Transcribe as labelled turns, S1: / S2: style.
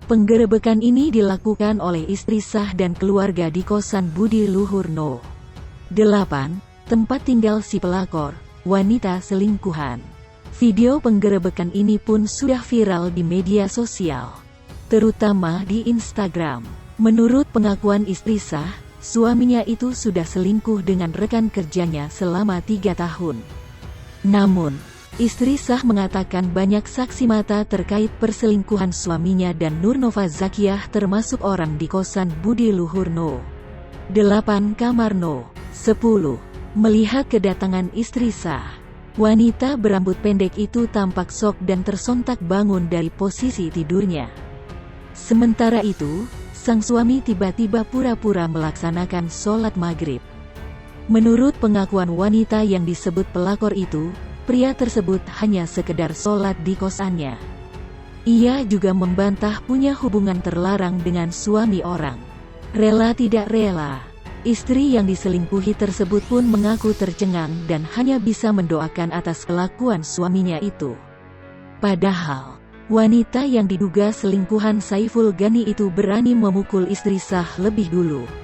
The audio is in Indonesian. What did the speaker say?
S1: Penggerebekan ini dilakukan oleh istri sah dan keluarga di kosan Budi Luhur No. 8, tempat tinggal si pelakor, wanita selingkuhan. Video penggerebekan ini pun sudah viral di media sosial, terutama di Instagram. Menurut pengakuan istri sah, suaminya itu sudah selingkuh dengan rekan kerjanya selama 3 tahun. Namun, istri sah mengatakan banyak saksi mata terkait perselingkuhan suaminya dan Nurnova Zakiyah termasuk orang di kosan Budi Luhur No. 8 kamar No. 10. Melihat kedatangan istri sah, wanita berambut pendek itu tampak syok dan tersontak bangun dari posisi tidurnya. Sementara itu, sang suami tiba-tiba pura-pura melaksanakan sholat maghrib. Menurut pengakuan wanita yang disebut pelakor itu, pria tersebut hanya sekedar sholat di kosannya. Ia juga membantah punya hubungan terlarang dengan suami orang. Rela tidak rela, istri yang diselingkuhi tersebut pun mengaku tercengang dan hanya bisa mendoakan atas kelakuan suaminya itu. Padahal, wanita yang diduga selingkuhan Saiful Gani itu berani memukul istri sah lebih dulu.